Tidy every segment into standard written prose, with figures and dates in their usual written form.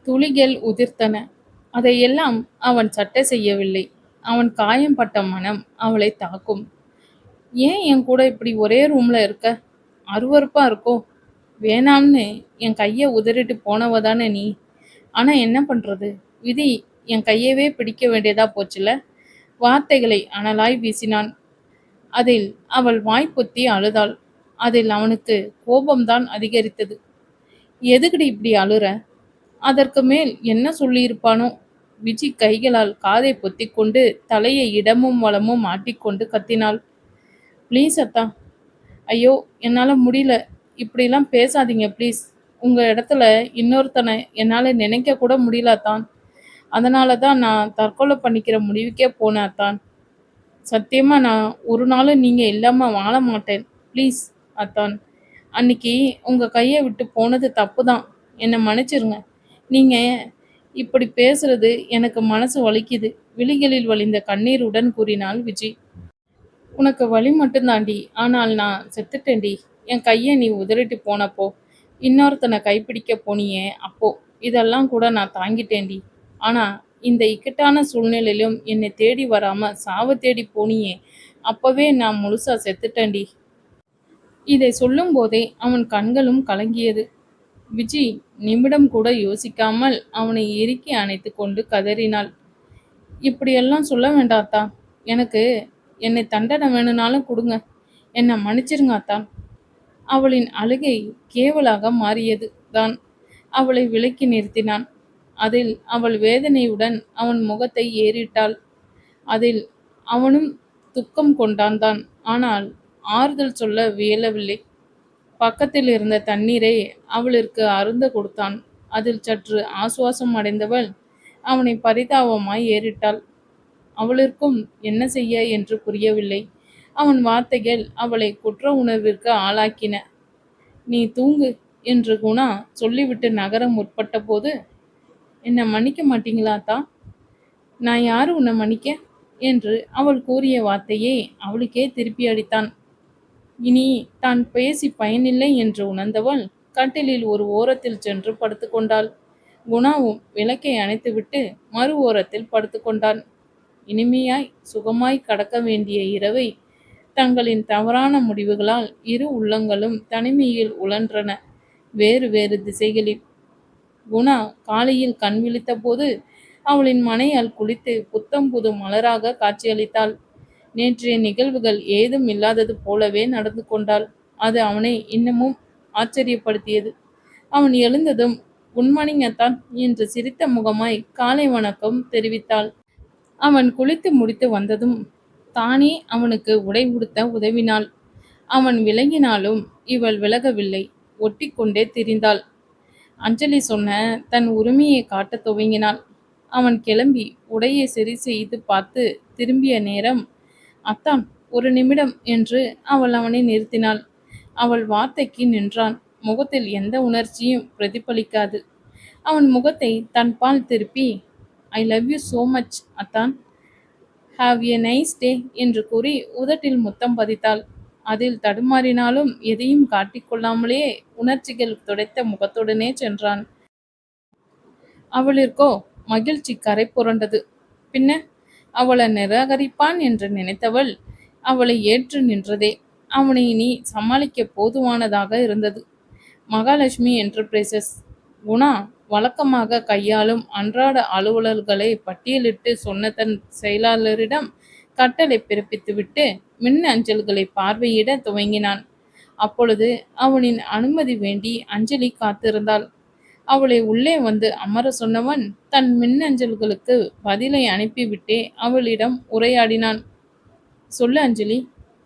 துளிகள் உதிர்த்தன. அதையெல்லாம் அவன் சட்டை செய்யவில்லை. அவன் காயம்பட்ட மனம் அவளைத் தாக்கும். "ஏன் என் கூட இப்படி ஒரே ரூம்ல இருக்க? அருவருப்பா இருக்கோ? வேணாம்னு என் கைய உதறிட்டு போனவ தானே நீ. ஆனா என்ன பண்றது? விதி என் கையவே பிடிக்க வேண்டியதா போச்சுல்ல." வார்த்தைகளை அனலாய் வீசினான். அதில் அவள் வாய் பொத்தி அழுதாள். அதில் அவனுக்கு கோபம்தான் அதிகரித்தது. "எதுக்குடி இப்படி அழுற?" அதற்கு மேல் என்ன சொல்லியிருப்பானோ? விஜி கைகளால் காதை பொத்திக்கொண்டு தலையை இடமும் வலமும் ஆட்டிக்கொண்டு கத்தினாள். "ப்ளீஸ் அத்தா. ஐயோ என்னால முடியல. இப்படிலாம் பேசாதீங்க ப்ளீஸ். உங்க இடத்துல இன்னொருத்தனை என்னால நினைக்க கூட முடியல அத்தான். அதனால தான் நான் தற்கொலை பண்ணிக்கிற முடிவுக்கே போனேன் அத்தான். சத்தியமா நான் ஒரு நாளும் நீங்க இல்லாம வாழ மாட்டேன். ப்ளீஸ் அத்தான். அன்னிக்கு உங்க கையை விட்டு போனது தப்பு தான். என்னை மன்னிச்சிருங்க. நீங்க இப்படி பேசுறது எனக்கு மனசு வலிக்குது." விழிகளில் வழிந்த கண்ணீருடன் கூறினாள் விஜி. "உனக்கு வலி மட்டும்தாண்டி. ஆனால் நான் செத்துட்டேன்டி. என் கையை நீ உதறிட்டு போனப்போ, இன்னொருத்தனை கைப்பிடிக்க போனியே அப்போ, இதெல்லாம் கூட நான் தாங்கிட்டேன்டி. ஆனா இந்த இக்கட்டான சூழ்நிலையிலும் என்னை தேடி வராம சாவ தேடி போனியே, அப்பவே நான் முழுசா செத்துட்டேன்டி." இதை சொல்லும் போதே அவன் கண்களும் கலங்கியது. விஜி நிமிடம் கூட யோசிக்காமல் அவனை இறுக்கி அணைத்து கொண்டு கதறினாள். "இப்படியெல்லாம் சொல்ல வேண்டாம் அத்தா. எனக்கு என்னை தண்டனை வேணும்னாலும் கொடுங்க. என்னை மன்னிச்சிருங்க அத்தா." அவளின் அழுகை கேவலாக மாறியது தான். அவளை விலக்கி நிறுத்தினான். அதில் அவள் வேதனையுடன் அவன் முகத்தை ஏறிட்டாள். அதில் அவனும் துக்கம் கொண்டான் தான். ஆனால் ஆறுதல் சொல்ல வியலவில்லை. பக்கத்தில் இருந்த தண்ணீரை அவளிற்கு அருந்த கொடுத்தான். அதில் சற்று ஆசுவாசம் அடைந்தவள் அவனை பரிதாபமாய் ஏறிட்டாள். அவளிற்கும் என்ன செய்ய என்று புரியவில்லை. அவன் வார்த்தைகள் அவளை குற்ற உணர்விற்கு ஆளாக்கின. "நீ தூங்கு" என்று குணா சொல்லிவிட்டு நகர முற்பட்ட போது, "என்னை மன்னிக்க மாட்டீங்களா அத்தா?" "நான் யாரு உன்னை மன்னிக்க?" என்று அவள் கூறிய வார்த்தையை அவளுக்கே திருப்பி அடித்தான். இனி தான் பேசி பயனில்லை என்று உணர்ந்தவள் கட்டிலில் ஒரு ஓரத்தில் சென்று படுத்துக்கொண்டாள். குணாவும் விளக்கை அணைத்துவிட்டு மறு ஓரத்தில் படுத்துக்கொண்டான். இனிமையாய் சுகமாய் கடக்க வேண்டிய இரவை தங்களின் தவறான முடிவுகளால் இரு உள்ளங்களும் தனிமையில் உழன்றன, வேறு வேறு திசைகளில். குணா காலையில் கண் விழித்த போது அவளின் மனையால் குளித்து புத்தம் புது மலராக காட்சியளித்தாள். நேற்றைய நிகழ்வுகள் ஏதும் இல்லாதது போலவே நடந்து கொண்டாள். அது அவனை இன்னமும் ஆச்சரியப்படுத்தியது. அவன் எழுந்ததும், "குட் மார்னிங் அத்தான்" என்று சிரித்த முகமாய் காலை வணக்கம் தெரிவித்தாள். அவன் குளித்து முடித்து வந்ததும் தானே அவனுக்கு உடை உடுத்த உதவினாள். அவன் விலகினாலும் இவள் விலகவில்லை. ஒட்டிக்கொண்டே திரிந்தாள். அஞ்சலி சொன்ன தன் உரிமையை காட்டத் துவங்கினாள். அவன் கிளம்பி உடையை சரி செய்து பார்த்து திரும்பிய நேரம், "அத்தான், ஒரு நிமிடம்" என்று அவள் அவனை நிறுத்தினாள். அவள் வார்த்தைக்கு நின்றான். முகத்தில் எந்த உணர்ச்சியும் பிரதிபலிக்காது. அவன் முகத்தை தன்பால் திருப்பி, "I love you so much அத்தான். ஹாவ் எ நைஸ் டே" என்று கூறி உதட்டில் முத்தம் பதித்தாள். அதில் தடுமாறினாலும் எதையும் காட்டிக்கொள்ளாமலே உணர்ச்சிகள் துடைத்த முகத்துடனே சென்றான். அவளிற்கோ மகிழ்ச்சி கரை புரண்டது. பின்ன அவளை நிராகரிப்பான் என்று நினைத்தவள் அவளை ஏற்று நின்றதே அவனை இனி சமாளிக்க போதுமானதாக இருந்தது. மகாலட்சுமி என்டர்பிரைசஸ். குணா வழக்கமாக கையாளும் அன்றாட அலுவலர்களை பட்டியலிட்டு சொன்ன தன் செயலாளரிடம் கட்டளை பிறப்பித்துவிட்டு மின் அஞ்சல்களை பார்வையிட துவங்கினான். அப்பொழுது அவனின் அனுமதி வேண்டி அஞ்சலி காத்திருந்தாள். அவளை உள்ளே வந்து அமர சொன்னவன் தன் மின்னஞ்சல்களுக்கு பதிலை அனுப்பிவிட்டே அவளிடம் உரையாடினான். "சொல்லு அஞ்சலி,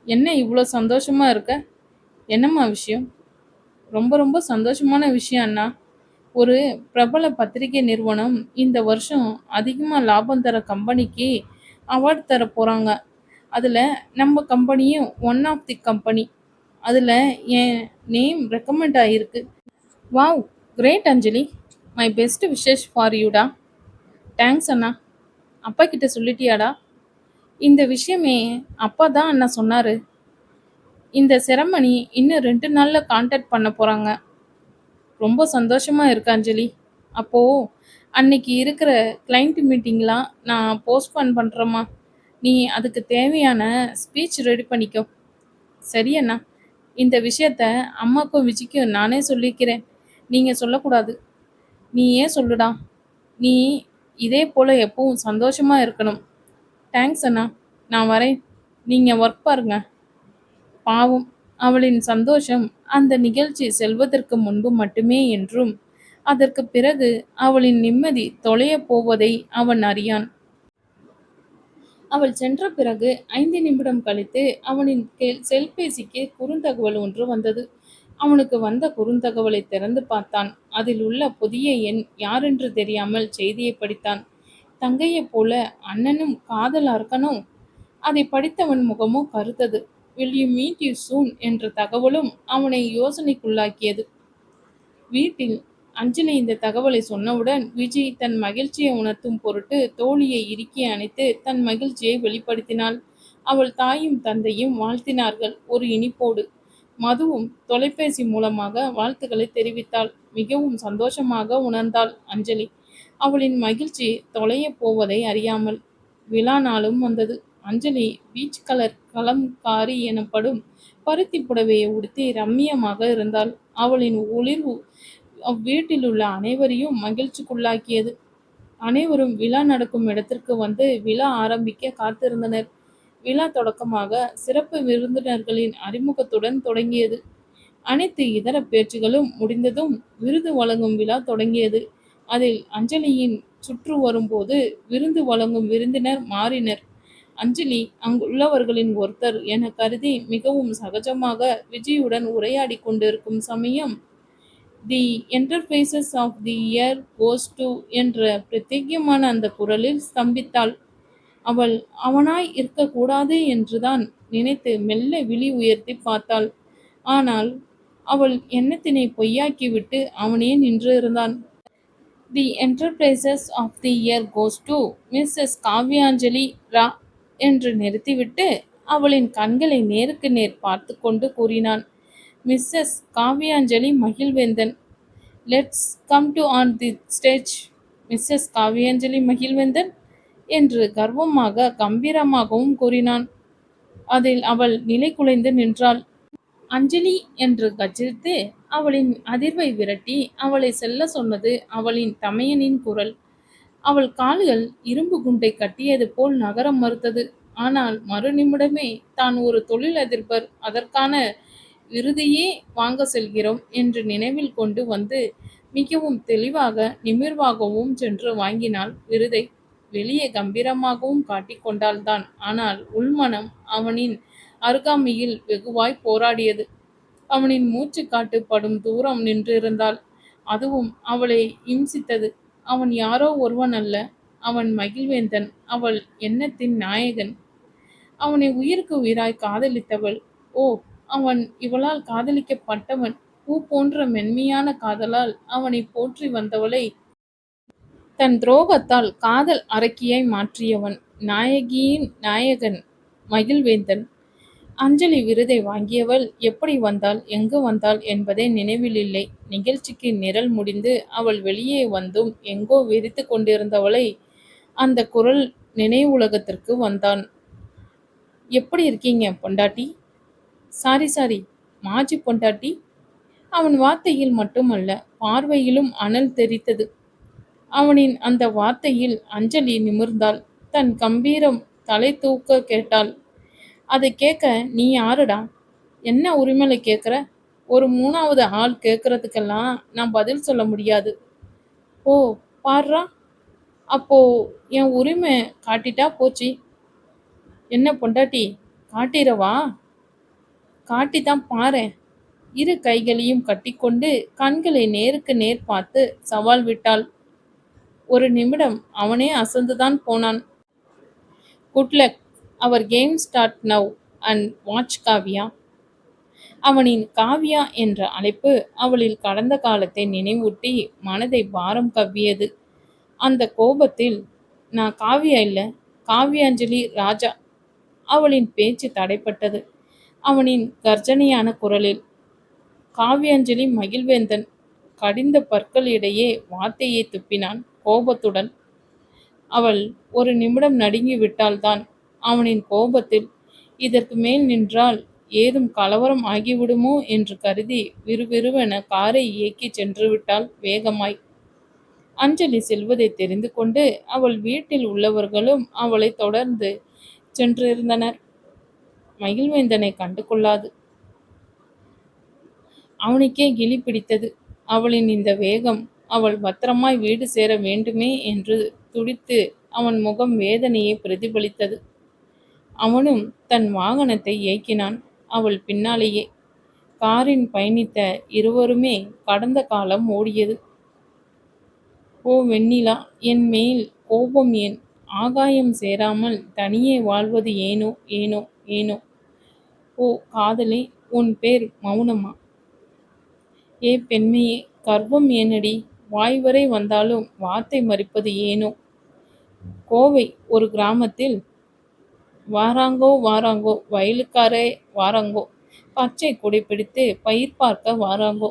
என்ன இவ்வளோ சந்தோஷமா இருக்க? என்னம்மா விஷயம்?" "ரொம்ப ரொம்ப சந்தோஷமான விஷயம் அண்ணா. ஒரு பிரபல பத்திரிகை நிறுவனம் இந்த வருஷம் அதிகமாக லாபம் தர கம்பெனிக்கு அவார்டு தர போகிறாங்க. அதில் நம்ம கம்பெனியும் ஒன் ஆஃப் தி கம்பெனி. அதில் என் நேம் ரெக்கமெண்ட் ஆகிருக்கு." "Wow, great Anjali. My best wishes for யூடா." "தேங்க்ஸ் அண்ணா. அப்பா கிட்ட சொல்லிட்டியாடா?" "இந்த விஷயமே அப்பா தான் அண்ணா சொன்னார். இந்த செரமனி இன்னும் 2 நாளில் கான்டாக்ட் பண்ண போகிறாங்க." "ரொம்ப சந்தோஷமாக இருக்கு அஞ்சலி. அப்போ அன்னைக்கு இருக்கிற கிளையண்ட் மீட்டிங்லாம் நான் போஸ்ட்போன் பண்றேம்மா. நீ அதுக்கு தேவையான ஸ்பீச் ரெடி பண்ணிக்கோ. சரி அண்ணா. இந்த விஷயத்த அம்மாக்கும், விஜிக்கும் நானே சொல்லிக்கிறேன். நீங்க சொல்லக்கூடாது. நீ ஏன் சொல்லுடா. நீ இதே போல எப்பவும் சந்தோஷமா இருக்கணும். தேங்க்ஸ் அண்ணா. நான் வரேன். நீங்க ஒர்க் பாருங்க. பாவம், அவளின் சந்தோஷம் அந்த நிகழ்ச்சி செல்வதற்கு முன்பு மட்டுமே என்றும், அதற்குப் பிறகு அவளின் நிம்மதி தொலையப் போவதை அவன் அறியான். அவள் சென்ற பிறகு 5 நிமிடம் கழித்து அவனின் செல்பேசிக்கு குறுந்தகவல் ஒன்று வந்தது. அவனுக்கு வந்த குறுந்தகவலை திறந்து பார்த்தான். அதில் உள்ள புதிய எண் யாரென்று தெரியாமல் செய்தியை படித்தான். தங்கையைப் போல அண்ணனும் காதல் அரக்கனோ? அதை படித்தவன் முகமோ கருத்தது. Will you meet you soon என்ற தகவலும் அவனை யோசனைக்குள்ளாக்கியது. வீட்டில் அஞ்சலி இந்த தகவலை சொன்னவுடன் விஜி தன் மகிழ்ச்சியை உணர்த்தும் பொருட்டு தோழியை இறுக்கி அணைத்து தன் மகிழ்ச்சியை வெளிப்படுத்தினாள். அவள் தாயும் தந்தையும் வாழ்த்தினார்கள் ஒரு இனிப்போடு. மதுவும் தொலைபேசி மூலமாக வாழ்த்துக்களை தெரிவித்தாள். மிகவும் சந்தோஷமாக உணர்ந்தாள் அஞ்சலி. அவளின் மகிழ்ச்சி தொலையப் போவதை அறியாமல். விழா நாளும் வந்தது. அஞ்சலி பீச் கலர் கலம்காரி எனப்படும் பருத்தி புடவையை உடுத்தி ரம்மியமாக இருந்தாள். அவளின் ஒளிர்வு அவ்வீட்டிலுள்ள அனைவரையும் மகிழ்ச்சிக்குள்ளாக்கியது. அனைவரும் விழா நடக்கும் இடத்திற்கு வந்து விழா ஆரம்பிக்க காத்திருந்தனர். விழா தொடக்கமாக சிறப்பு விருந்தினர்களின் அறிமுகத்துடன் தொடங்கியது. அனைத்து இதர பேச்சுகளும் முடிந்ததும் விருது வழங்கும் விழா தொடங்கியது. அதில் அஞ்சலியின் சுற்று வரும்போது விருந்து வழங்கும் விருந்தினர் மாறினர். அஞ்சலி அங்குள்ளவர்களின் ஒருத்தர் என கருதி மிகவும் சகஜமாக விஜயுடன் உரையாடி கொண்டிருக்கும் சமயம், the enterprises of the year goes to என்ற பிரத்யேகமான அந்த குரலில் ஸ்தம்பித்தாள். அவள் அவனாய் இருக்கக்கூடாது என்றுதான் நினைத்து மெல்ல விழி உயர்த்தி பார்த்தாள். ஆனால் அவள் எண்ணத்தினை பொய்யாக்கிவிட்டு அவனே நின்று இருந்தான். The enterprises of the year goes to Mrs Kavyanjali ரா என்று நிறுத்திவிட்டு அவளின் கண்களை நேருக்கு நேர் பார்த்து கொண்டு கூறினான். Mrs Kavyanjali Magizhvendhan. Let's come to on the stage. Mrs Kavyanjali Magizhvendhan என்று கர்வமாக கம்பீரமாகவும் கூறினான். அதில் அவள் நிலை குலைந்து நின்றாள். அஞ்சலி என்று கர்ஜித்து அவளின் அதிர்வை விரட்டி அவளை செல்ல சொன்னது அவளின் தமையனின் குரல். அவள் கால்கள் இரும்பு குண்டை கட்டியது போல் நகர மறுத்தது. ஆனால் மறுநிமிடமே தான் ஒரு தொழிலதிபர், அதற்கான விருதையே வாங்க செல்கிறோம் என்று நினைவில் கொண்டு வந்து மிகவும் தெளிவாக நிமிர்வாகவும் சென்று வாங்கினாள் விருதை. வெளியே கம்பீரமாகவும் காட்டிக்கொண்டாள்தான். ஆனால் உள்மனம் அவனின் அருகாமையில் வெகுவாய் போராடியது. அவனின் மூச்சுக்காட்டு படும் தூரம் நின்றிருந்தாள். அதுவும் அவளை இம்சித்தது. அவன் யாரோ ஒருவன் அல்ல. அவன் மகிழ்வேந்தன். அவள் எண்ணத்தின் நாயகன். அவனை உயிருக்கு உயிராய் காதலித்தவள். ஓ, அவன் இவளால் காதலிக்கப்பட்டவன். பூ போன்ற மென்மையான காதலால் அவனை போற்றி வந்தவளை தன் துரோகத்தால் காதல் அரக்கியாய் மாற்றியவன். நாயகியின் நாயகன் மகிழ்வேந்தன். அஞ்சலி விருதை வாங்கியவள் எப்படி வந்தாள், எங்கு வந்தாள் என்பதே நினைவில் இல்லை. நிகழ்ச்சிக்கு நிரல் முடிந்து அவள் வெளியே வந்தும் எங்கோ வெறித்து கொண்டிருந்தவளை அந்த குரல் நினைவுலகத்திற்கு வந்தான். எப்படி இருக்கீங்க பொண்டாட்டி? சாரி சாரி, மாஜி பொண்டாட்டி. அவன் வார்த்தையில் மட்டுமல்ல, பார்வையிலும் அனல் தெறித்தது. அவனின் அந்த வார்த்தையில் அஞ்சலி நிமிர்ந்தாள். தன் கம்பீரம் தலை தூக்க கேட்டாள். அதை கேட்க நீ யாருடா? என்ன உரிமையில கேட்குற? ஒரு மூணாவது ஆள் கேட்கறதுக்கெல்லாம் நான் பதில் சொல்ல முடியாது. ஓ, பார்றா. அப்போ என் உரிமை காட்டிட்டா போச்சு. என்ன பொண்டாட்டி, காட்டிரவா? காட்டித்தான் பாரேன். இரு கைகளையும் கட்டிக்கொண்டு கண்களை நேருக்கு நேர் பார்த்து சவால் விட்டாள். ஒரு நிமிடம் அவனே அசந்துதான் போனான். Good luck. Our game start now and watch Kavya. அவனின் காவ்யா என்ற அழைப்பு அவளில் கடந்த காலத்தை நினைவூட்டி மனதை பாரம் கவ்வியது. அந்த கோபத்தில், நான் காவ்யா இல்ல, காவ்யாஞ்சலி ராஜா. அவளின் பேச்சு தடைப்பட்டது. அவனின் கர்ஜனையான குரலில், காவ்யாஞ்சலி மகிழ்வேந்தன். கடிந்த பற்களிடையே வார்த்தையை துப்பினான் கோபத்துடன். அவள் ஒரு நிமிடம் நடுங்கி விட்டால்தான். அவனின் கோபத்தில் இதற்கு மேல் நின்றால் ஏதும் கலவரம் ஆகிவிடுமோ என்று கருதி விறுவிறுவென காரை இயக்கிச் சென்று விட்டாள் வேகமாய். அஞ்சலி செல்வதை தெரிந்து கொண்டு அவள் வீட்டில் உள்ளவர்களும் அவளை தொடர்ந்து சென்றிருந்தனர். மகிழ்வேந்தனை கண்டு கொள்ளாது. அவனுக்கே கிலி பிடித்தது. அவளின் இந்த வேகம். அவள் பத்திரமாய் வீடு சேர வேண்டுமே என்று துடித்து அவன் முகம் வேதனையை பிரதிபலித்தது. அவனும் தன் வாகனத்தை இயக்கினான் அவள் பின்னாலேயே. காரின் பயணித்த இருவருமே கடந்த காலம் ஓடியது. ஓ வெண்ணிலா, என் மேல் கோபம் ஏன்? ஆகாயம் சேராமல் தனியே வாழ்வது ஏனோ ஏனோ ஏனோ? ஓ காதலே, உன் பேர் மௌனமா? ஏ பெண்மையே, கர்வம் ஏனடி? வாய்வரை வந்தாலும் வார்த்தை மறிப்பது ஏனோ? கோவை ஒரு கிராமத்தில் வாராங்கோ வாராங்கோ வயலுக்காரே வாராங்கோ, பச்சை குடை பிடித்து பயிர் பார்க்க வாராங்கோ,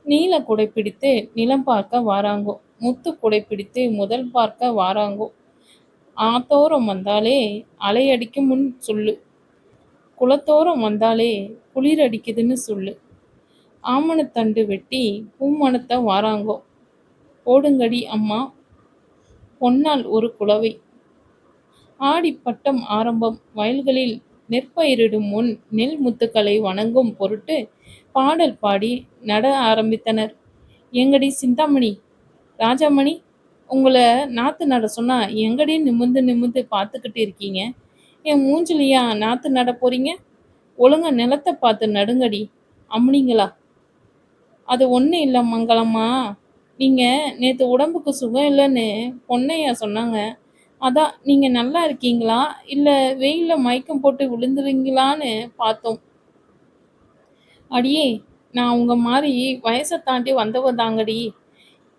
நீல குடை பிடித்து நிலம் பார்க்க வாராங்கோ, முத்து குடை பிடித்து முதல் பார்க்க வாராங்கோ. ஆத்தோரம் வந்தாலே அலையடிக்கும் முன் சொல்லு, குளத்தோரம் வந்தாலே குளிர் அடிக்குதுன்னு சொல்லு. ஆமணத்தண்டு வெட்டி பூமணத்தை வாராங்கோ, ஓடுங்கடி அம்மா பொன்னால் ஒரு குளவை. ஆடிப்பட்டம் ஆரம்பம். வயல்களில் நெற்பயிரிடும் முன் நெல் முத்துக்களை வணங்கும் பொருட்டு பாடல் பாடி நட ஆரம்பித்தனர். எங்கடி சிந்தாமணி, ராஜாமணி, உங்களை நாற்று நட சொன்னா எங்கடி நிமிந்து நிமிந்து பார்த்துக்கிட்டு இருக்கீங்க? என் மூஞ்சிலியா நாற்று நட போறீங்க? ஒழுங்கா நிலத்தை பார்த்து நடுங்கடி அம்னிங்களா. அது ஒன்றும் இல்லை மங்களம்மா, நீங்கள் நேற்று உடம்புக்கு சுகம் இல்லைன்னு பொன்னையா சொன்னாங்க. அதான் நீங்கள் நல்லா இருக்கீங்களா இல்லை வெயிலில் மயக்கம் போட்டு விழுந்துருவீங்களான்னு பார்த்தோம். அடியே, நான் உங்க மாதிரி வயசை தாண்டி வந்தவ தாங்கடி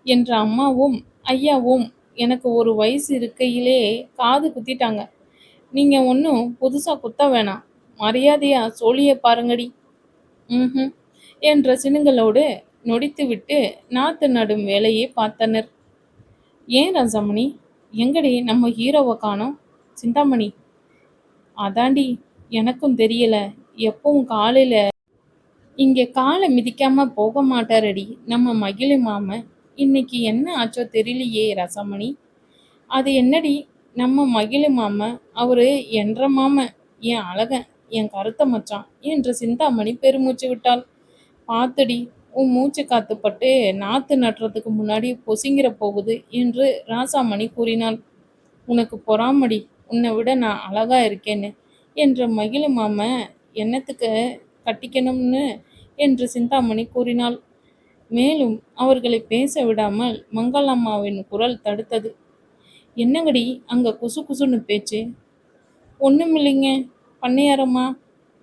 என்ற அம்மாவும் ஐயாவும் எனக்கு ஒரு வயசு இருக்கையிலே காது குத்திட்டாங்க. நீங்கள் ஒன்றும் புதுசாக குத்த வேணாம், மரியாதையா சோழியை பாருங்கடி ம் என்ற சினுங்களோடு நொடித்துவிட்டு நாற்று நடும் வேலையை பார்த்தனர். ஏன் ரசமணி, எங்கடி நம்ம ஹீரோவை காணோம்? சிந்தாமணி, அதாண்டி எனக்கும் தெரியல. எப்பவும் காலையில் இங்கே காலை மிதிக்காம போக மாட்டாரடி நம்ம மகிழி மாம. இன்னைக்கு என்ன ஆச்சோ தெரியலையே ரசமணி. அது என்னடி நம்ம மகிழி மாம, அவரு என்ற மாம, என் அழகன், என் கருத்த மச்சான் என்று சிந்தாமணி பெருமூச்சு விட்டாள். பார்த்துடி, உன் மூச்சு காத்துப்பட்டு நாற்று நட்டுறதுக்கு முன்னாடி பொசிங்கிற போகுது என்று ராசாமணி கூறினாள். உனக்கு பொறாமடி, உன்னை விட நான் அழகா இருக்கேன்னு என்ற மகிழ மாம என்னத்துக்கு கட்டிக்கணும்னு என்று சிந்தாமணி கூறினாள். மேலும் அவர்களை பேச விடாமல் மங்களம்மாவின் குரல் தடுத்தது. என்னங்கடி அங்க குசு குசுன்னு பேச்சு? ஒண்ணுமில்லைங்க பண்ணையாரம்மா,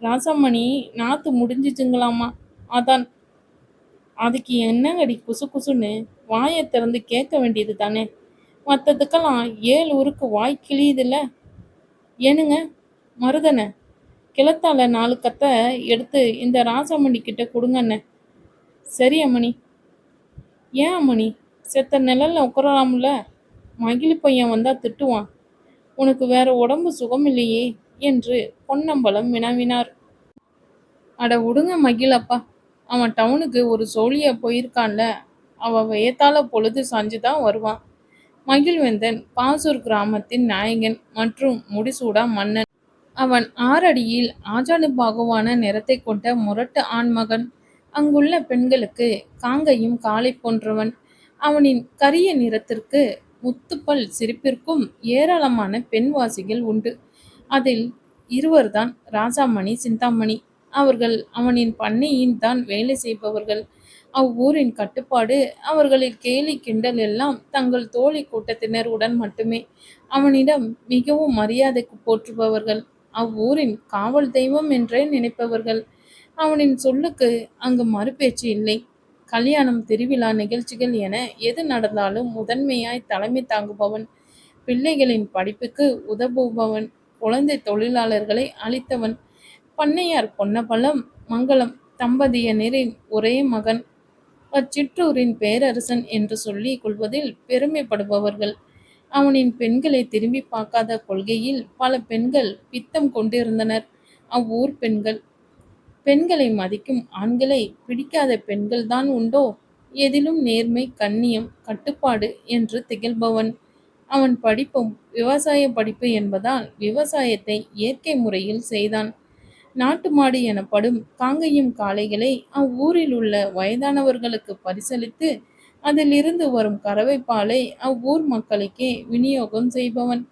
ராசாமணி நாத்து முடிஞ்சிச்சுங்களாமா, அதான். அதுக்கு என்னங்கடி குசு குசுன்னு? வாயை திறந்து கேட்க வேண்டியது தானே. மற்றதுக்கெல்லாம் 7 ஊருக்கு வாய் கிழியுதில்ல. ஏனுங்க மருதனை, கிளத்தால 4 கத்தை எடுத்து இந்த ராசாமணி கிட்ட கொடுங்கண்ணே. சரி அம்மணி. ஏன் அம்மணி, செத்த நிழல்ல உட்காரலாம்ல? மகிழி பையன் வந்தா திட்டுவான். உனக்கு வேற உடம்பு சுகமில்லையே என்று பொன்னம்பலம் வினவினார். அட விடுங்க மகிழப்பா, அவன் டவுனுக்கு ஒரு சோழியா போயிருக்கான்ல, அவன் வயத்தால பொழுது சாஞ்சுதான் வருவான். மகிழ்வேந்தன் பாசூர் கிராமத்தின் நாயகன் மற்றும் முடிசூடா மன்னன். அவன் 6 அடியில் ஆஜானுபாகுவான நிறத்தை கொண்ட முரட்டு ஆண்மகன். அங்குள்ள பெண்களுக்கு காங்கையும் காளை போன்றவன். அவனின் கரிய நிறத்திற்கு முத்துப்பல் சிரிப்பிற்கும் ஏராளமான பெண்வாசிகள் உண்டு. அதில் இருவர்தான் ராசாமணி சிந்தாமணி. அவர்கள் அவனின் பண்ணையின் தான் வேலை செய்பவர்கள். அவ்வூரின் கட்டுப்பாடு, அவர்களில் கேலி கிண்டல் எல்லாம் தங்கள் தோழி கூட்டத்தினர் உடன் மட்டுமே. அவனிடம் மிகவும் மரியாதைக்கு போற்றுபவர்கள். அவ்வூரின் காவல் தெய்வம் என்றே நினைப்பவர்கள். அவனின் சொல்லுக்கு அங்கு மறுபேச்சு இல்லை. கல்யாணம், திருவிழா நிகழ்ச்சிகள் என எது நடந்தாலும் முதன்மையாய் தலைமை தாங்குபவன். பிள்ளைகளின் படிப்புக்கு உதவுபவன். குழந்தை தொழிலாளர்களை அளித்தவன். பண்ணையார் பொன்னம்பலம் மங்களம் தம்பதியினரின் ஒரே மகன். அச்சிற்றூரின் பேரரசன் என்று சொல்லிக் கொள்வதில் பெருமைப்படுபவர்கள். அவனின் பெண்களை திரும்பி பார்க்காத கொள்கையில் பல பெண்கள் பித்தம் கொண்டிருந்தனர். அவ்வூர் பெண்கள். பெண்களை மதிக்கும் ஆண்களை பிடிக்காத பெண்கள்தான் உண்டோ? எதிலும் நேர்மை, கண்ணியம், கட்டுப்பாடு என்று திகழ்பவன். அவன் படிப்பும் விவசாய படிப்பு என்பதால் விவசாயத்தை இயற்கை முறையில் செய்தான். நாட்டு மாடு எனப்படும் காங்கேயம் காளைகளை அவ்வூரில் உள்ள வயதானவர்களுக்கு பரிசளித்து அதிலிருந்து வரும் கறவை பாலை அவ்வூர் மக்களுக்கே விநியோகம் செய்பவன்.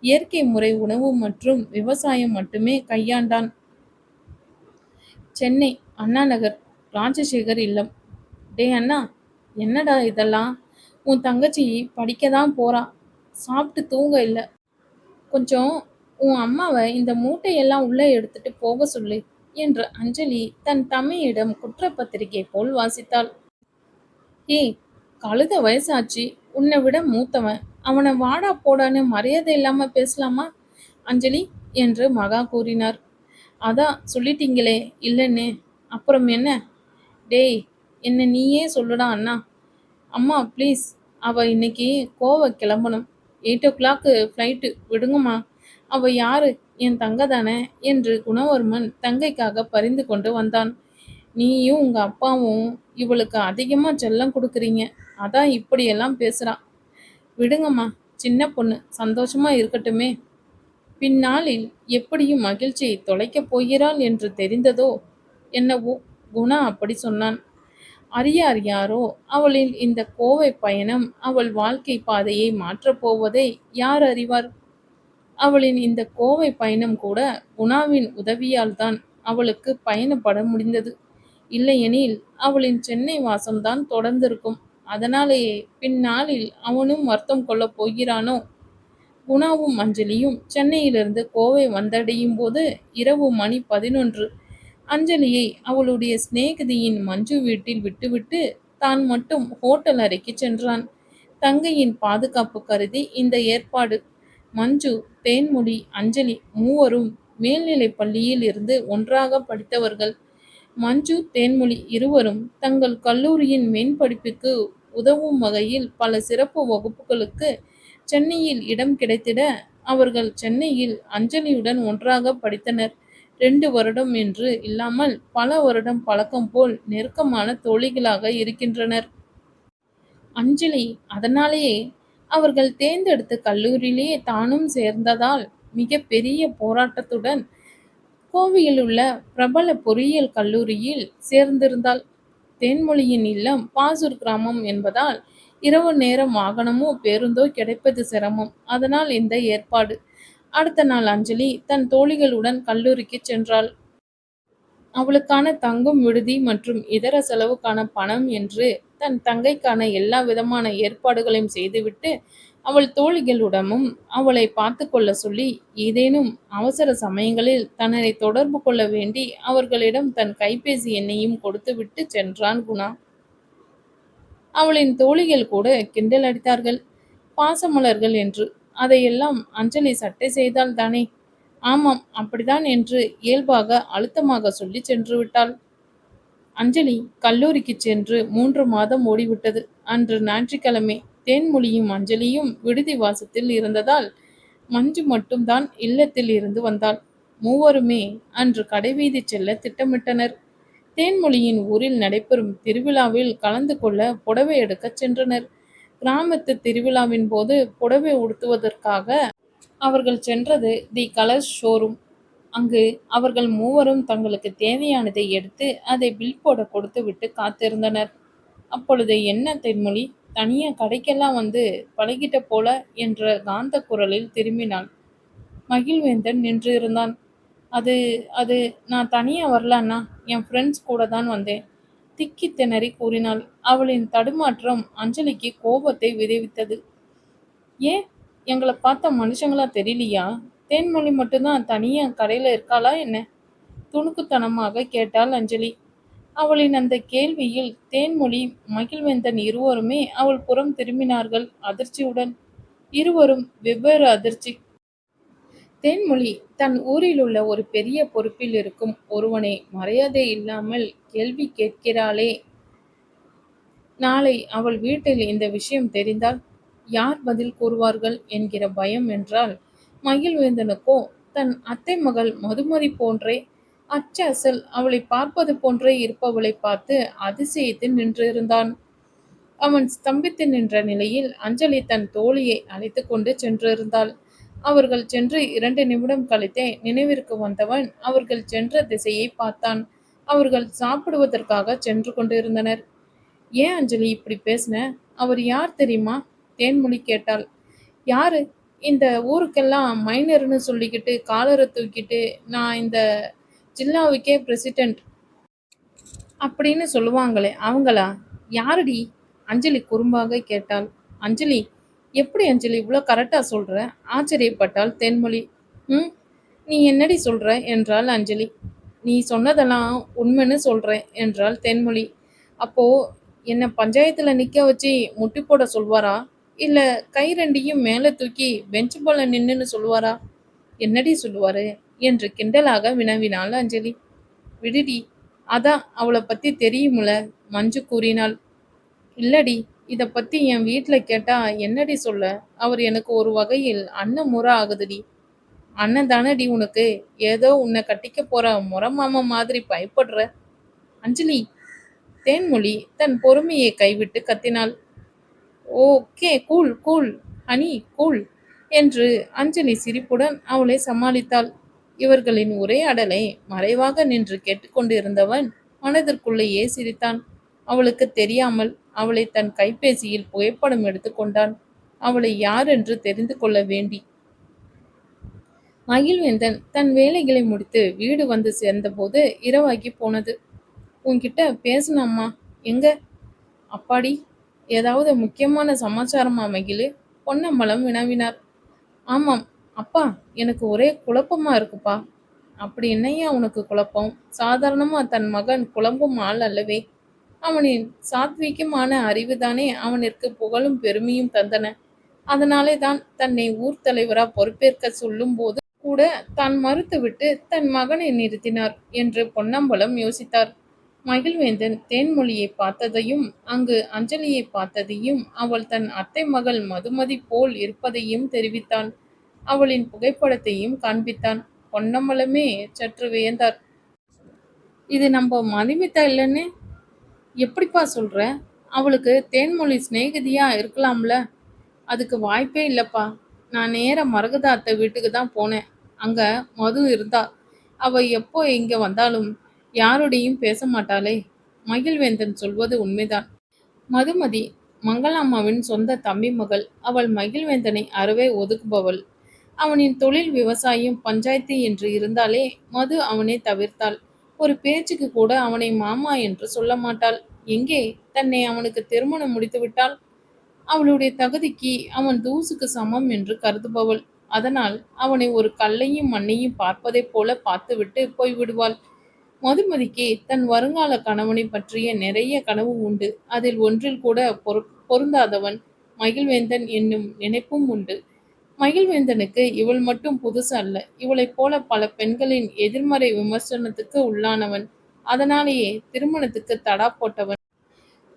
இயற்கை முறை உணவு மற்றும் விவசாயம் மட்டுமே கையாண்டான். சென்னை அண்ணா நகர் ராஜசேகர் இல்லம். டே அண்ணா, என்னடா இதெல்லாம்? உன் தங்கச்சி படிக்க தான் போறா, சாப்பிட்டு தூங்க இல்லை. கொஞ்சம் உன் அம்மாவை இந்த மூட்டையெல்லாம் உள்ள எடுத்துட்டு போக சொல்லு என்று அஞ்சலி தன் தம்மையிடம் குற்றப்பத்திரிகை போல் வாசித்தாள். ஏய், கழுத வயசாச்சு, உன்னை விட மூத்தவன், அவனை வாடா போடான்னு மரியாதை இல்லாம பேசலாமா அஞ்சலி என்று மகா கூறினார். அதான் சொல்லிட்டீங்களே இல்லைன்னு, அப்புறம் என்ன? டேய், என்ன நீயே சொல்லுடா அண்ணா. அம்மா ப்ளீஸ், அவ இன்னைக்கு கோவா கிளம்பணும். 8 o'clock ஃப்ளைட்டு, விடுங்கம்மா. அவ யாரு? என் தங்க தானே என்று குணவர்மன் தங்கைக்காக பரிந்து கொண்டு வந்தான். நீயும் உங்க அப்பாவும் இவளுக்கு அதிகமா செல்லம் கொடுக்குறீங்க, அதான் இப்படியெல்லாம் பேசுறா. விடுங்கம்மா, சின்ன பொண்ணு, சந்தோஷமா இருக்கட்டுமே. பின்னாளில் எப்படியும் மகிழ்ச்சியை தொலைக்கப் போகிறாள் என்று தெரிந்ததோ என்னவோ குணா அப்படி சொன்னான். அறியார் யாரோ அவளின் இந்த கோவை பயணம் அவள் வாழ்க்கை பாதையை மாற்றப் போவதை யார் அறிவார்? அவளின் இந்த கோவை பயணம் கூட குணாவின் உதவியால் தான் அவளுக்கு பயணப்பட முடிந்தது. இல்லையெனில் அவளின் சென்னை வாசம்தான் தொடர்ந்திருக்கும். அதனாலேயே பின்னாளில் அவனும் வருத்தம் கொள்ளப் போகிறானோ? குணாவும் அஞ்சலியும் சென்னையிலிருந்து கோவை வந்தடையும் போது இரவு மணி 11. அஞ்சலியை அவளுடைய சிநேகிதியின் மஞ்சு வீட்டில் விட்டுவிட்டு தான் மட்டும் ஹோட்டல் அறைக்கு சென்றான். தங்கையின் பாதுகாப்பு கருதி இந்த ஏற்பாடு. மஞ்சு, தேன்மொழி, அஞ்சலி மூவரும் மேல்நிலைப் பள்ளியில் இருந்து ஒன்றாக படித்தவர்கள். மஞ்சு, தேன்மொழி இருவரும் தங்கள் கல்லூரியின் மேன்படிப்புக்கு உதவும் வகையில் பல சிறப்பு வகுப்புகளுக்கு சென்னையில் இடம் கிடைத்திட அவர்கள் சென்னையில் அஞ்சலியுடன் ஒன்றாக படித்தனர். 2 வருடம் என்று இல்லாமல் பல வருடம் பழக்கம் போல் நெருக்கமான தோழிகளாக இருக்கின்றனர். அஞ்சலி அதனாலேயே அவர்கள் தேர்ந்தெடுத்த கல்லூரியிலேயே தானும் சேர்ந்ததால் மிக பெரிய போராட்டத்துடன் கோவையில் உள்ள பிரபல பொறியியல் கல்லூரியில் சேர்ந்திருந்தாள். தேன்மொழியின் இல்லம் பாசூர் கிராமம் என்பதால் இரவு நேரம் வாகனமோ பேருந்தோ கிடைப்பது சிரமம். அதனால் இந்த ஏற்பாடு. அடுத்த நாள் அஞ்சலி தன் தோழிகளுடன் கல்லூரிக்கு சென்றாள். அவளுக்கான தங்கும் விடுதி மற்றும் இதர செலவுக்கான பணம் என்று தன் தங்கைக்கான எல்லா விதமான ஏற்பாடுகளையும் செய்துவிட்டு அவள் தோழிகளிடமும் அவளை பார்த்து கொள்ள சொல்லி ஏதேனும் அவசர சமயங்களில் தன்னை தொடர்பு கொள்ள வேண்டி அவர்களிடம் தன் கைபேசி எண்ணையும் கொடுத்துவிட்டு சென்றான் குணா. அவளின் தோழிகள் கூட கிண்டல் அடித்தார்கள், பாசமலர்கள் என்று. அதையெல்லாம் அஞ்சலி சட்டை செய்தால் தானே? ஆமாம், அப்படித்தான் என்று இயல்பாக அழுத்தமாக சொல்லி சென்று விட்டாள். அஞ்சலி கல்லூரிக்கு சென்று 3 மாதம் ஓடிவிட்டது. அன்று ஞாயிற்றுக்கிழமை. தேன்மொழியும் அஞ்சலியும் விடுதி வாசத்தில் இருந்ததால் மஞ்சு மட்டும்தான் இல்லத்தில் இருந்து வந்தாள். மூவருமே அன்று கடைவீதி செல்ல திட்டமிட்டனர். தேன்மொழியின் ஊரில் நடைபெறும் திருவிழாவில் கலந்து கொள்ள புடவை எடுக்கச் சென்றனர். கிராமத்து திருவிழாவின் போது புடவை உடுத்துவதற்காக அவர்கள் சென்றது தி கலர்ஸ் ஷோரூம். அங்கு அவர்கள் மூவரும் தங்களுக்கு தேவையானதை எடுத்து அதை பில் போட கொடுத்துவிட்டு காத்திருந்தனர். அப்பொழுது என்ன தென்மொழி, தனியா கடைக்கெல்லாம் வந்து பழகிட்ட போல என்ற காந்த குரலில் திரும்பினாள். மகிழ்வேந்தன் நின்று இருந்தான். அது அது நான் தனியா வரல அண்ணா, என் ஃப்ரெண்ட்ஸ் கூட தான் வந்தேன், திக்கி திணறி கூறினாள். அவளின் தடுமாற்றம் அஞ்சலிக்கு கோபத்தை விளைவித்தது. ஏன், எங்களை பார்த்தா மனுஷங்களா தெரியலையா? தேன்மொழி மட்டும்தான் தனியா கடையில இருக்காளா என்ன? துணுக்குத்தனமாக கேட்டாள் அஞ்சலி. அவளின் அந்த கேள்வியில் தேன்மொழி, மகிழ்வேந்தன் இருவருமே அவள் புறம் திரும்பினார்கள் அதிர்ச்சியுடன். இருவரும் வெவ்வேறு அதிர்ச்சி. தேன்மொழி தன் ஊரில் உள்ள ஒரு பெரிய பொறுப்பில் இருக்கும் ஒருவனை மரியாதை இல்லாமல் கேள்வி கேட்கிறாளே நாளை அவள் வீட்டில் இந்த விஷயம் தெரிந்தால் யார் பதில் கூறுவார்கள் என்கிற பயம் என்றால் மகிழ்வேந்தனுக்கோ தன் அத்தை மகள் மதுமதி போன்றே அச்ச அசல் அவளை பார்ப்பது போன்றே இருப்பவளை பார்த்து அதிசயித்து நின்றிருந்தான். அவன் ஸ்தம்பித்து நின்ற நிலையில் அஞ்சலி தன் தோழியை அழைத்து கொண்டு சென்றிருந்தாள். அவர்கள் சென்று 2 நிமிடம் கழித்தே நினைவிற்கு வந்தவன் அவர்கள் சென்ற திசையை பார்த்தான். அவர்கள் சாப்பிடுவதற்காக சென்று கொண்டிருந்தனர். ஏன் அஞ்சலி இப்படி பேசுன? அவர் யார் தெரியுமா? தேன்மொழி கேட்டாள். யாரு? இந்த ஊருக்கெல்லாம் மைனர்னு சொல்லிக்கிட்டு காலரை தூக்கிட்டு நான் இந்த ஜில்லாவுக்கே பிரசிடென்ட் அப்படின்னு சொல்லுவாங்களே அவங்களா? யாருடி? அஞ்சலி குறும்பாக கேட்டாள். அஞ்சலி, எப்படி அஞ்சலி இவ்வளோ கரெக்டா சொல்ற? ஆச்சரியப்பட்டாள் தேன்மொழி. ம், நீ என்னடி சொல்ற என்றாள் அஞ்சலி. நீ சொன்னதெல்லாம் உண்மைன்னு சொல்றேன் என்றாள் தேன்மொழி. அப்போ என்ன பஞ்சாயத்துல நிக்க வச்சு முட்டி போட சொல்வாரா? இல்ல கை ரெண்டையும் மேல தூக்கி பெஞ்சு போல நின்னுன்னு சொல்லுவாரா? என்னடி சொல்லுவாரு என்று கிண்டலாக வினவினாள் அஞ்சலி. விடுடி, அதான் அவளை பத்தி தெரியுமுல, மஞ்சு கூறினாள். இல்லடி, இத பத்தி என் வீட்ல கேட்டா என்னடி சொல்ல? அவர் எனக்கு ஒரு வகையில் அண்ணன் முறை ஆகுதுடி. அண்ணன் தானடி உனக்கு? ஏதோ உன்னை கட்டிக்க போற முறை மாமா மாதிரி பயப்படுற. அஞ்சலி, தேன்மொழி தன் பொறுமையை கைவிட்டு கத்தினாள். Okay, cool cool honey, cool என்று அஞ்சலி சிரிப்புடன் அவளை சமாளித்தாள். இவர்களின் உரையாடலை மறைவாக நின்று கேட்டுக்கொண்டிருந்தவன் மனதிற்குள்ளேயே சிரித்தான். அவளுக்கு தெரியாமல் அவளை தன் கைபேசியில் புகைப்படம் எடுத்துக்கொண்டான். அவளை யார் என்று தெரிந்து கொள்ள வேண்டி. மகிழ்வேந்தன் தன் வேலைகளை முடித்து வீடு வந்து சேர்ந்தபோது இரவாகி போனது. உன்கிட்ட பேசணும்மா. எங்க? அப்பாடி, ஏதாவது முக்கியமான சமாச்சாரமா மகிழு? பொன்னம்பலம் வினவினார். ஆமாம் அப்பா, எனக்கு ஒரே குழப்பமா இருக்குப்பா. அப்படி என்னையா உனக்கு குழப்பம்? சாதாரணமா தன் மகன் குழம்பும் ஆள் அல்லவே. அவனின் சாத்வீகமான அறிவுதானே அவனிற்கு புகழும் பெருமையும் தந்தன. அதனாலே தான் தன்னை ஊர் தலைவரா பொறுப்பேற்க சொல்லும் போது கூட தான் மறுத்துவிட்டு தன் மகனை நிறுத்தினார் என்று பொன்னம்பலம் யோசித்தார். மகிழ்வேந்தன் தேன்மொழியை பார்த்ததையும் அங்கு அஞ்சலியை பார்த்ததையும் அவள் தன் அத்தை மகள் மதுமதி போல் இருப்பதையும் தெரிவித்தான். அவளின் புகைப்படத்தையும் காண்பித்தான். பொன்னம்பலமே சற்று வியந்தார். இது நம்ம மதுமிதா இல்லைன்னு எப்படிப்பா சொல்ற? அவளுக்கு தேன்மொழி சிநேகிதியா இருக்கலாம்ல? அதுக்கு வாய்ப்பே இல்லப்பா. நான் நேரா மரகதா அத்தை வீட்டுக்கு தான் போனேன். அங்க மது இருந்தா. அவ எப்போ இங்க வந்தாலும் யாரோடையும் பேச மாட்டாளே. மகிழ்வேந்தன் சொல்வது உண்மைதான். மதுமதி மங்களாம்மாவின் சொந்த தம்பி மகள். அவள் மகிழ்வேந்தனை அறவே ஒதுக்குபவள். அவனின் தொழில் விவசாயம் பஞ்சாயத்து என்று இருந்தாலே மது அவனை தவிர்த்தாள். ஒரு பேச்சுக்கு கூட அவனை மாமா என்று சொல்ல மாட்டாள். எங்கே தன்னை அவனுக்கு திருமணம் முடித்து விட்டாள். அவளுடைய தகுதிக்கு அவன் தூசுக்கு சமம் என்று கருதுபவள். அதனால் அவனை ஒரு கல்லையும் மண்ணையும் பார்ப்பதைப் போல பார்த்துவிட்டு போய்விடுவாள். மதுமதிக்கு தன் வருங்கால கணவனை பற்றிய நிறைய கனவு உண்டு. அதில் ஒன்றில் கூட பொருந்தாதவன் மகிழ்வேந்தன் என்னும் நினைப்பும் உண்டு. மகிழ்வேந்தனுக்கு இவள் மட்டும் புதுசு அல்ல. இவளைப் போல பல பெண்களின் எதிர்மறை விமர்சனத்துக்கு உள்ளானவன். அதனாலேயே திருமணத்துக்கு தடா போட்டவன்.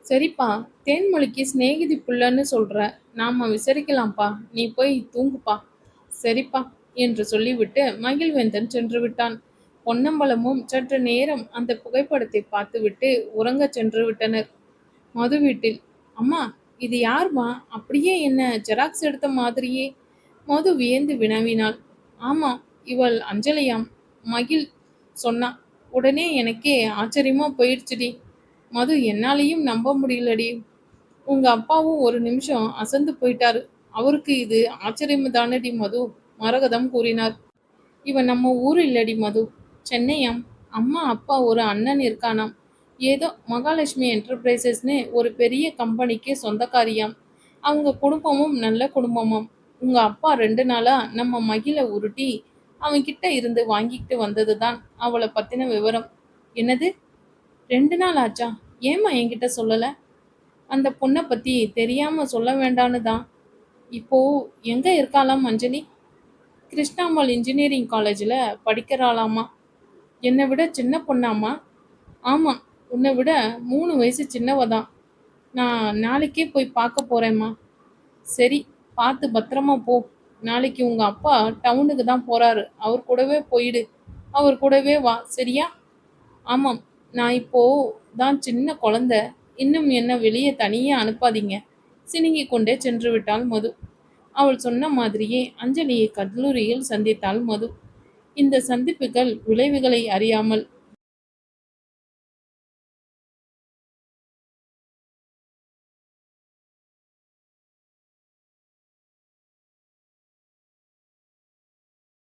சரிப்பா, தேன்மொழிக்கு சிநேகிதி புள்ளன்னு சொல்ற. நாம விசாரிக்கலாம்ப்பா. நீ போய் தூங்குப்பா. சரிப்பா என்று சொல்லிவிட்டு மகிழ்வேந்தன் சென்று விட்டான். பொன்னம்பலமும் சற்று நேரம் அந்த புகைப்படத்தை பார்த்துவிட்டு உறங்கச் சென்று விட்டனர். மது வீட்டில். அம்மா, இது யார்மா? அப்படியே என்ன ஜெராக்ஸ் எடுத்த மாதிரியே? மது வியந்து வினவினாள். ஆமாம், இவள் அஞ்சலியாம். மகிழ் சொன்னா. உடனே எனக்கே ஆச்சரியமா போயிடுச்சுடி. மது, என்னாலையும் நம்ப முடியலடி. உங்க அப்பாவும் ஒரு நிமிஷம் அசந்து போயிட்டாரு. அவருக்கு இது ஆச்சரியம் தானடி மது, மரகதம் கூறினார். இவன் நம்ம ஊர் இல்லடி மது, சென்னையாம். அம்மா அப்பா ஒரு அண்ணன் இருக்கானாம். ஏதோ மகாலட்சுமி என்டர்பிரைசஸ்னு ஒரு பெரிய கம்பெனிக்கு சொந்தக்காரியாம். அவங்க குடும்பமும் நல்ல குடும்பமாம். உங்க அப்பா 2 நாளா நம்ம மகிழ உருட்டி அவன்கிட்ட இருந்து வாங்கிட்டு வந்தது தான் அவளை பத்தின விவரம். என்னது, 2 நாள் ஆச்சா? ஏம்மா என்கிட்ட சொல்லல? அந்த பொண்ணை பத்தி தெரியாம சொல்ல வேண்டான்னு தான். இப்போ எங்க இருக்காளாம் அஞ்சலி? கிருஷ்ணாம்மாள் இன்ஜினியரிங் காலேஜில் படிக்கிறாளாமா. என்னை விட சின்ன பொண்ணாம்மா? ஆமாம், உன்னை விட 3 வயசு சின்னவ தான். நான் நாளைக்கே போய் பார்க்க போறேன்ம்மா. சரி, பார்த்து பத்திரமா போ. நாளைக்கு உங்க அப்பா டவுனுக்கு தான் போறாரு. அவர் கூடவே போயிடு. அவர் கூடவே வா. சரியா? ஆமாம். நான் இப்போ தான் சின்ன குழந்தை. இன்னும் என்ன வெளிய தனியா அனுப்பாதீங்க. சினுங்கிக் கொண்டே சென்று விட்டாள் மது. அவள் சொன்ன மாதிரியே அஞ்சலியை கல்லூரியில் சந்தித்தாள் மது. இந்த சந்திப்புகள் விளைவுகளை அறியாமல்